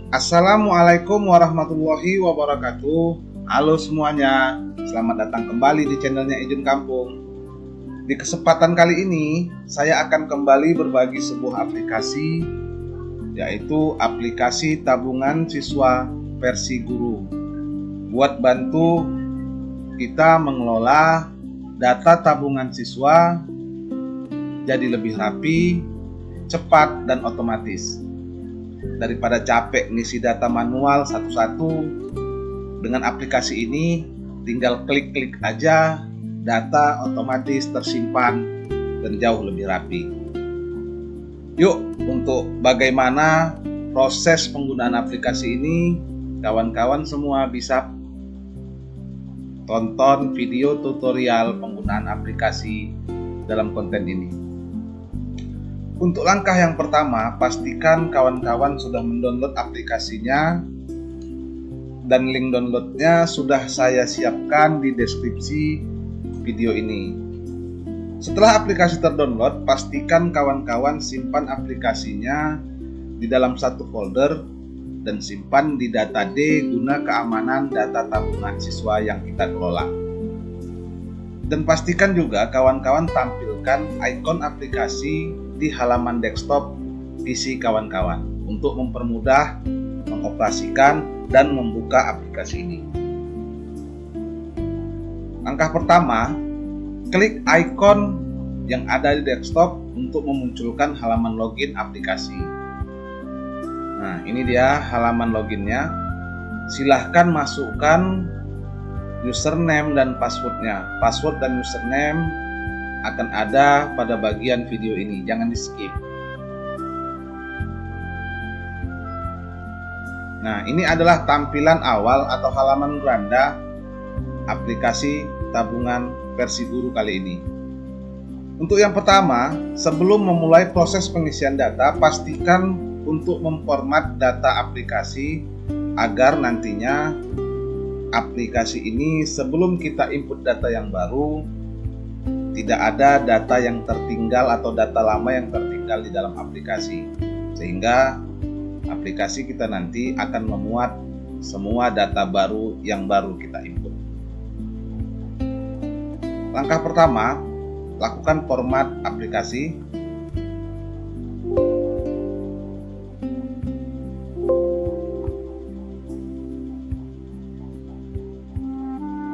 Assalamualaikum warahmatullahi wabarakatuh. Halo semuanya, selamat datang kembali di channelnya Ijun Kampung. Di kesempatan kali ini, saya akan kembali berbagi sebuah aplikasi, yaitu aplikasi tabungan siswa versi guru, buat bantu kita mengelola data tabungan siswa jadi lebih rapi, cepat, dan otomatis. Daripada capek ngisi data manual satu-satu, dengan aplikasi ini tinggal klik-klik aja, data otomatis tersimpan dan jauh lebih rapi. Yuk, untuk bagaimana proses penggunaan aplikasi ini, kawan-kawan semua bisa tonton video tutorial penggunaan aplikasi dalam konten ini. Untuk langkah yang pertama, pastikan kawan-kawan sudah mendownload aplikasinya, dan link downloadnya sudah saya siapkan di deskripsi video ini. Setelah aplikasi terdownload, pastikan kawan-kawan simpan aplikasinya di dalam satu folder dan simpan di data D guna keamanan data tabungan siswa yang kita kelola. Dan pastikan juga kawan-kawan tampilkan ikon aplikasi di halaman desktop PC kawan-kawan untuk mempermudah mengoperasikan dan membuka aplikasi ini. Langkah pertama, klik ikon yang ada di desktop untuk memunculkan halaman login aplikasi. Nah, ini dia halaman loginnya. Silahkan masukkan username dan passwordnya. Password dan username akan ada pada bagian video ini, jangan di skip. Nah, ini adalah tampilan awal atau halaman beranda aplikasi tabungan versi guru kali ini. Untuk yang pertama, sebelum memulai proses pengisian data, pastikan untuk memformat data aplikasi agar nantinya aplikasi ini sebelum kita input data yang baru, tidak ada data yang tertinggal atau data lama yang tertinggal di dalam aplikasi, sehingga aplikasi kita nanti akan memuat semua data baru yang baru kita input. Langkah pertama, lakukan format aplikasi.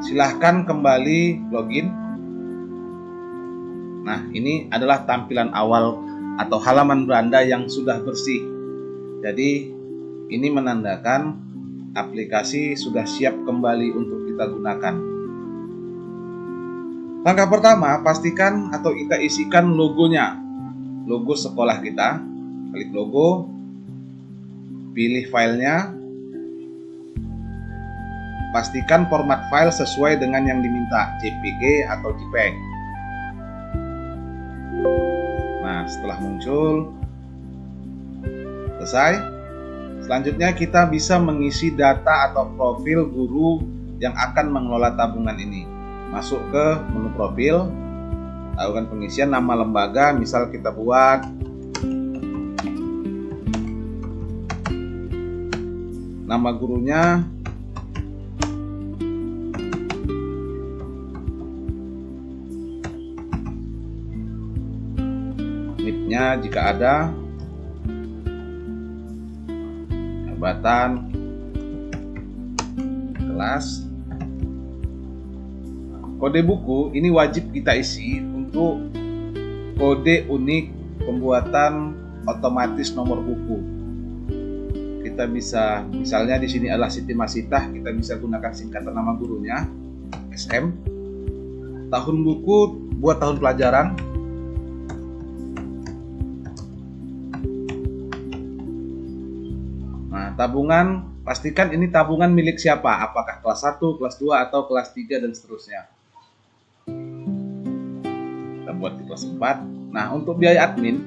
Silahkan kembali login. Nah, ini adalah tampilan awal atau halaman beranda yang sudah bersih. Jadi, ini menandakan aplikasi sudah siap kembali untuk kita gunakan. Langkah pertama, pastikan atau kita isikan logonya. Logo sekolah kita. Klik logo, pilih filenya. Pastikan format file sesuai dengan yang diminta, JPG atau JPEG. Nah, setelah muncul, selesai. Selanjutnya kita bisa mengisi data atau profil guru yang akan mengelola tabungan ini. Masuk ke menu profil, lakukan pengisian nama lembaga, misal kita buat nama gurunya, NIP-nya jika ada, jabatan, kelas, kode buku ini wajib kita isi untuk kode unik pembuatan otomatis nomor buku. Kita bisa, misalnya di sini adalah Siti Masitah, kita bisa gunakan singkatan nama gurunya SM. Tahun buku buat tahun pelajaran. Nah, tabungan, pastikan ini tabungan milik siapa, apakah kelas 1, kelas 2, atau kelas 3, dan seterusnya. Kita buat di kelas 4. Nah, untuk biaya admin,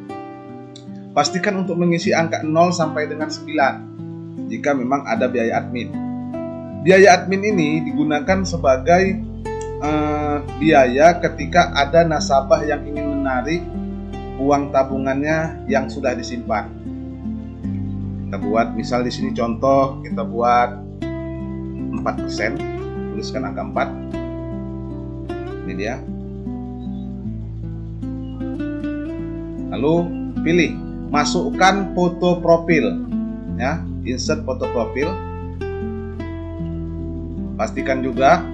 pastikan untuk mengisi angka 0 sampai dengan 9 jika memang ada biaya admin. Biaya admin ini digunakan sebagai biaya ketika ada nasabah yang ingin menarik uang tabungannya yang sudah disimpan. Kita buat, misal di sini contoh kita buat 4%, tuliskan angka 4. Ini dia. Lalu pilih masukkan foto profil, ya, insert foto profil. Pastikan juga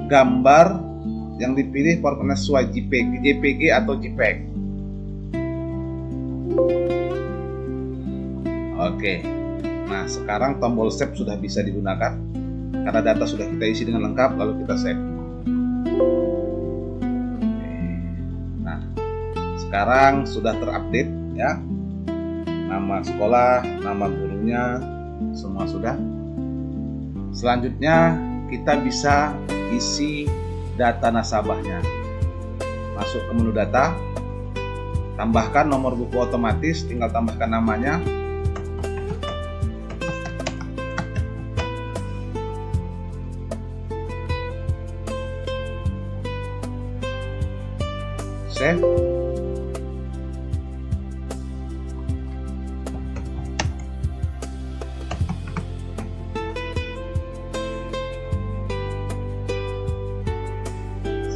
gambar yang dipilih formatnya sesuai JPG atau JPEG. Oke. Nah, sekarang tombol save sudah bisa digunakan karena data sudah kita isi dengan lengkap, lalu kita save. Nah, sekarang sudah terupdate, ya. Nama sekolah, nama gurunya, semua sudah. Selanjutnya kita bisa isi data nasabahnya. Masuk ke menu data, tambahkan nomor buku otomatis, tinggal tambahkan namanya. Save.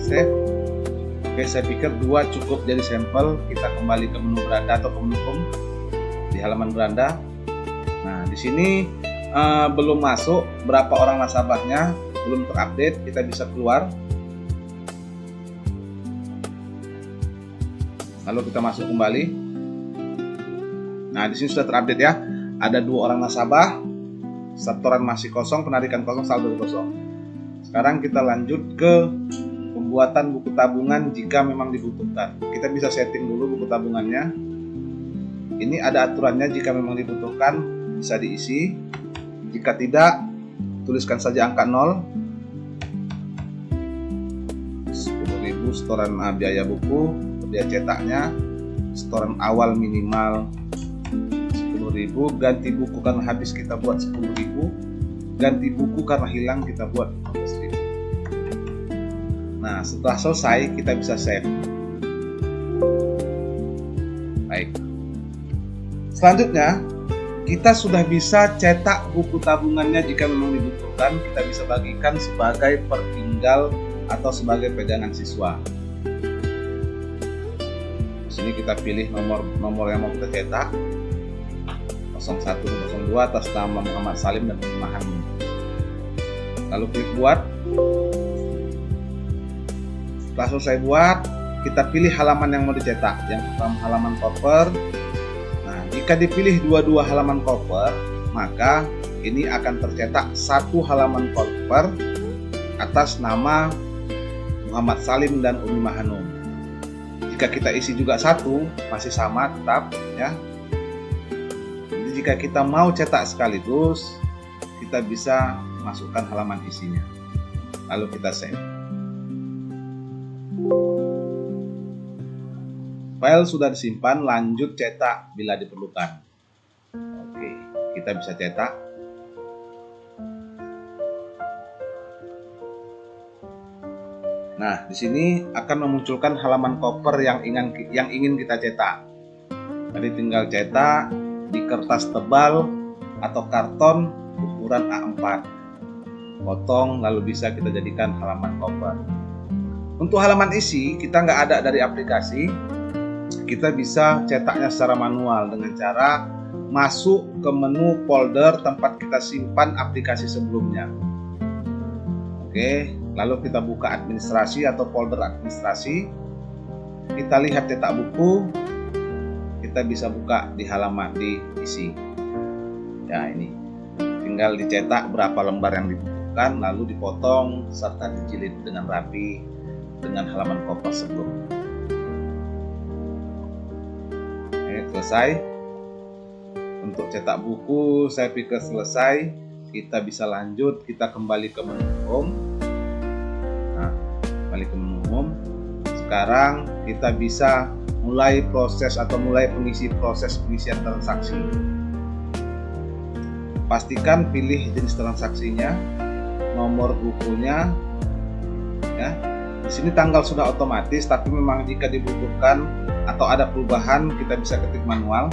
Save. Oke, saya pikir 2 cukup jadi sampel. Kita kembali ke menu beranda atau ke menu home di halaman beranda. Nah, di sini belum masuk berapa orang nasabahnya, belum terupdate. Kita bisa keluar. Lalu kita masuk kembali. Nah, di sini sudah terupdate, ya. Ada 2 orang nasabah, setoran masih kosong, penarikan kosong, saldo kosong. Sekarang kita lanjut ke pembuatan buku tabungan jika memang dibutuhkan. Kita bisa setting dulu buku tabungannya. Ini ada aturannya, jika memang dibutuhkan bisa diisi. Jika tidak, tuliskan saja angka 0. 10.000 setoran biaya buku, biaya cetaknya, setoran awal minimal 10.000, ganti buku karena habis kita buat 10.000, ganti buku karena hilang kita buat 15.000. Nah, setelah selesai kita bisa save. Baik. Selanjutnya, kita sudah bisa cetak buku tabungannya jika memang dibutuhkan. Kita bisa bagikan sebagai pertinggal atau sebagai pegangan siswa. Di sini kita pilih nomor yang mau kita cetak, 01 02 atas nama Muhammad Salim dan Umimahan. Lalu klik buat. Setelah selesai buat, kita pilih halaman yang mau dicetak. Yang pertama halaman cover. Nah, jika dipilih dua-dua halaman cover, maka ini akan tercetak 1 halaman cover atas nama Muhammad Salim dan Umimahanum. Jika kita isi juga 1, masih sama tetap, ya. Jadi jika kita mau cetak sekaligus, kita bisa masukkan halaman isinya. Lalu kita save. File sudah disimpan, lanjut cetak bila diperlukan. Oke, kita bisa cetak. Nah, di sini akan memunculkan halaman cover yang ingin kita cetak. Jadi tinggal cetak di kertas tebal atau karton ukuran A4. Potong, lalu bisa kita jadikan halaman cover. Untuk halaman isi, kita nggak ada dari aplikasi. Kita bisa cetaknya secara manual dengan cara masuk ke menu folder tempat kita simpan aplikasi sebelumnya. Oke, lalu kita buka administrasi atau folder administrasi. Kita lihat cetak buku. Kita bisa buka di halaman di isi. Ya, ini tinggal dicetak berapa lembar yang dibutuhkan, lalu dipotong serta dijilid dengan rapi dengan halaman cover sebelumnya. Selesai. Untuk cetak buku saya pikir selesai. Kita bisa lanjut, kita kembali ke menu home. Nah, kembali ke menu home. Sekarang kita bisa mulai proses atau mulai proses pengisian transaksi. Pastikan pilih jenis transaksinya, nomor bukunya, ya. Di sini tanggal sudah otomatis, tapi memang jika dibutuhkan atau ada perubahan kita bisa ketik manual.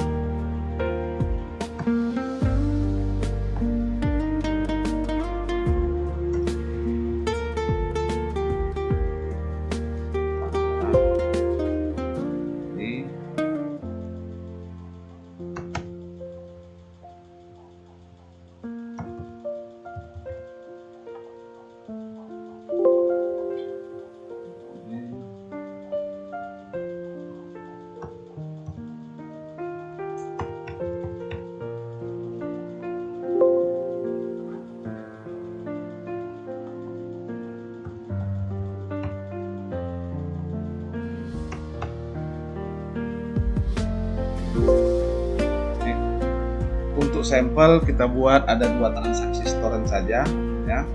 untuk sampel kita buat ada 2 transaksi setoran saja ya.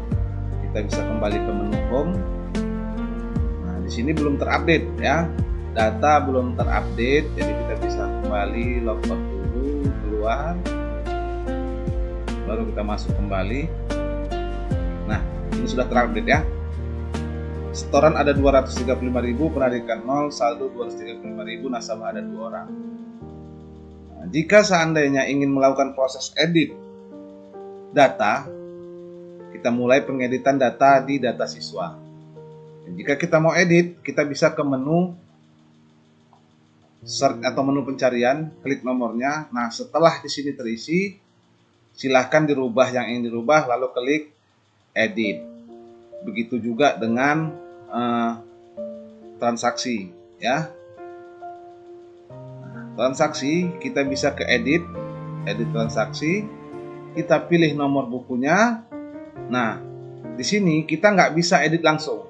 Kita bisa kembali ke menu home. Nah, di sini belum terupdate ya. Data belum terupdate, jadi kita bisa kembali logout dulu, keluar. Baru kita masuk kembali. Nah, ini sudah terupdate ya. Setoran ada 235.000, penarikan 0, saldo 235.000, nasabah ada 2 orang. Nah, jika seandainya ingin melakukan proses edit data, kita mulai pengeditan data di data siswa. Dan jika kita mau edit, kita bisa ke menu search atau menu pencarian, klik nomornya. Nah, setelah di sini terisi, silahkan dirubah yang ingin dirubah, lalu klik edit. Begitu juga dengan transaksi ya. Nah, transaksi kita bisa ke edit transaksi, kita pilih nomor bukunya. Nah, di sini kita nggak bisa edit langsung.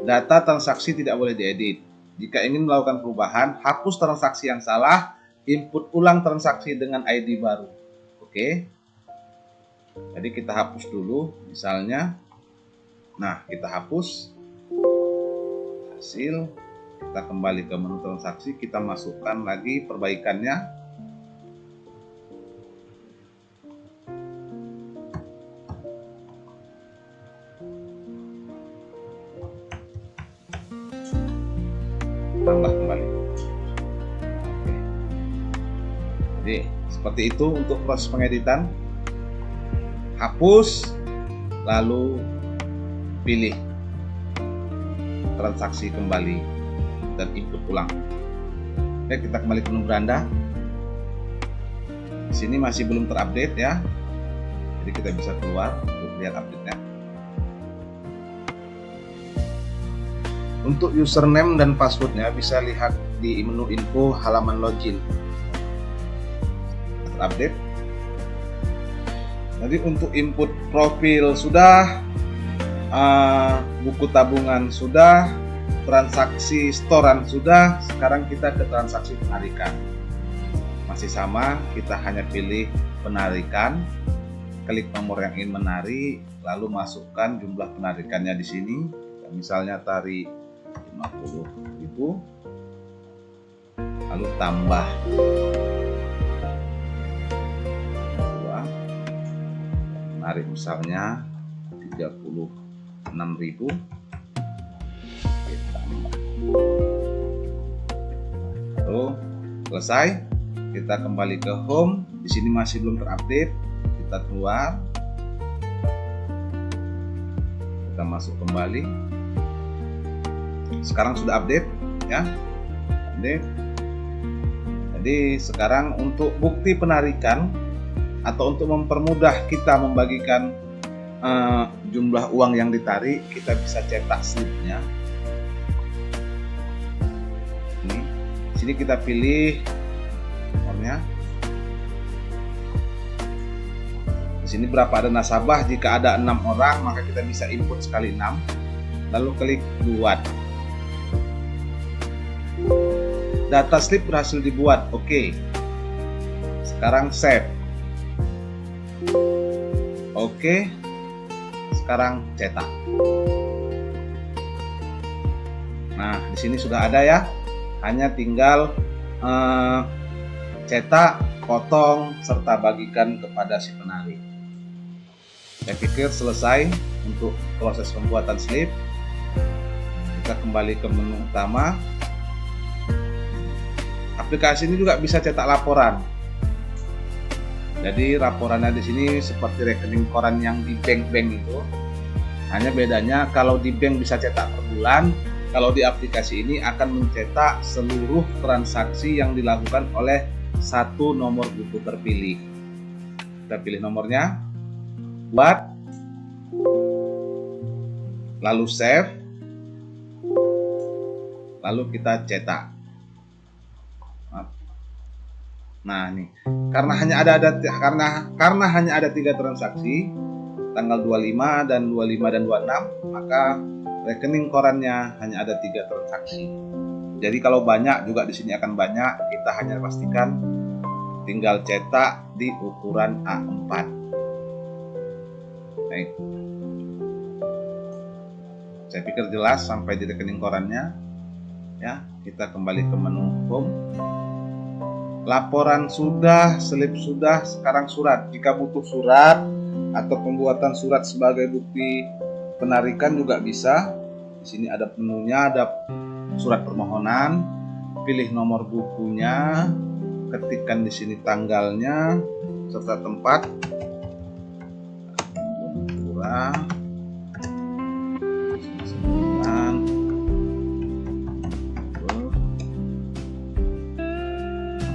Data transaksi tidak boleh diedit. Jika ingin melakukan perubahan, hapus transaksi yang salah, input ulang transaksi dengan ID baru. Oke. Jadi kita hapus dulu misalnya. Nah, kita hapus hasil, kita kembali ke menu transaksi, kita masukkan lagi perbaikannya. Tambah kembali. Oke. Jadi seperti itu untuk proses pengeditan. Hapus, lalu pilih transaksi kembali dan input ulang. Oke, kita kembali ke menu beranda. Di sini masih belum terupdate ya, jadi kita bisa keluar untuk lihat update-nya. Untuk username dan passwordnya bisa lihat di menu info halaman login. Terupdate. Jadi untuk input profil sudah, buku tabungan sudah, transaksi setoran sudah. Sekarang kita ke transaksi penarikan. Masih sama, kita hanya pilih penarikan, klik nomor yang ingin menarik, lalu masukkan jumlah penarikannya di sini. Misalnya tarik 50.000, lalu tambah 2, menarik misalnya 36.000, tambah. Lalu selesai, kita kembali ke home. Di sini masih belum terupdate, kita keluar, kita masuk kembali. Sekarang sudah update ya, update. Jadi sekarang untuk bukti penarikan atau untuk mempermudah kita membagikan jumlah uang yang ditarik, kita bisa cetak slipnya. Ini, sini kita pilih nomornya. Di sini berapa ada nasabah? Jika ada 6 orang, maka kita bisa input sekali 6. Lalu klik buat. Data slip berhasil dibuat. Oke. Sekarang save. Oke. Sekarang cetak. Nah, di sini sudah ada ya. Hanya tinggal cetak, potong, serta bagikan kepada si penarik. Saya pikir selesai untuk proses pembuatan slip. Kita kembali ke menu utama. Aplikasi ini juga bisa cetak laporan. Jadi laporannya di sini seperti rekening koran yang di bank-bank itu. Hanya bedanya kalau di bank bisa cetak per bulan, kalau di aplikasi ini akan mencetak seluruh transaksi yang dilakukan oleh satu nomor buku terpilih. Kita pilih nomornya, buat, lalu save, lalu kita cetak. Nah, ini karena hanya ada 3 transaksi, tanggal 25 dan 26, maka rekening korannya hanya ada 3 transaksi. Jadi kalau banyak juga di sini akan banyak, kita hanya pastikan tinggal cetak di ukuran A4. Baik. Saya pikir jelas sampai di rekening korannya. Ya, kita kembali ke menu home. Laporan sudah, slip sudah, sekarang surat. Jika butuh surat atau pembuatan surat sebagai bukti penarikan juga bisa. Di sini ada menunya, ada surat permohonan, pilih nomor bukunya, ketikkan di sini tanggalnya serta tempat.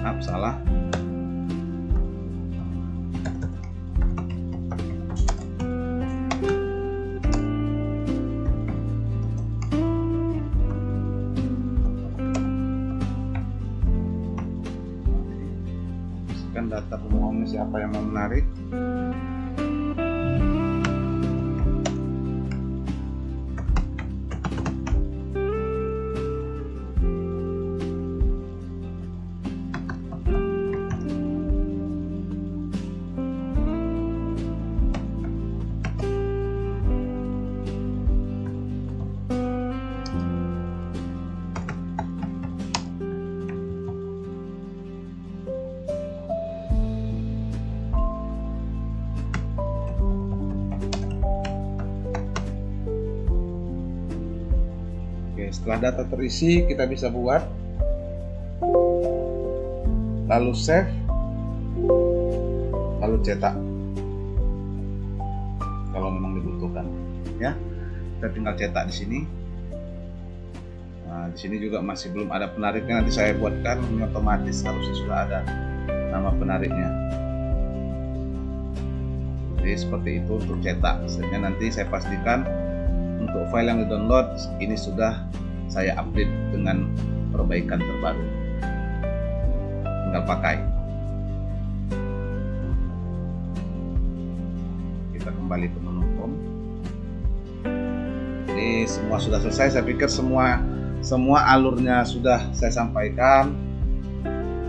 Maaf, salah. Pastikan data pemohonnya siapa yang mau menarik. Oke, setelah data terisi, kita bisa buat, lalu save, lalu cetak. Kalau memang dibutuhkan, ya, kita tinggal cetak di sini. Nah, di sini juga masih belum ada penariknya. Nanti saya buatkan, ini otomatis harusnya sudah ada nama penariknya. Jadi seperti itu untuk cetak. Sehingga nanti saya pastikan untuk file yang di-download ini sudah saya update dengan perbaikan terbaru. Tinggal pakai. Kita kembali ke menu home. Ini semua sudah selesai. Saya pikir semua alurnya sudah saya sampaikan,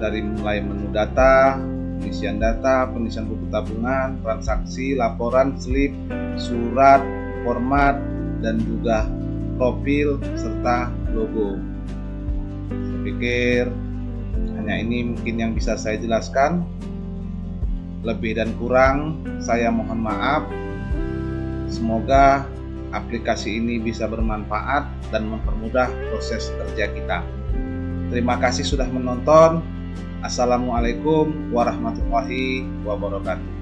dari mulai menu data, pengisian data, pengisian buku tabungan, transaksi, laporan, slip, surat, format, dan juga profil serta logo. Saya pikir hanya ini mungkin yang bisa saya jelaskan. Lebih dan kurang saya mohon maaf. Semoga aplikasi ini bisa bermanfaat dan mempermudah proses kerja kita. Terima kasih sudah menonton. Assalamualaikum warahmatullahi wabarakatuh.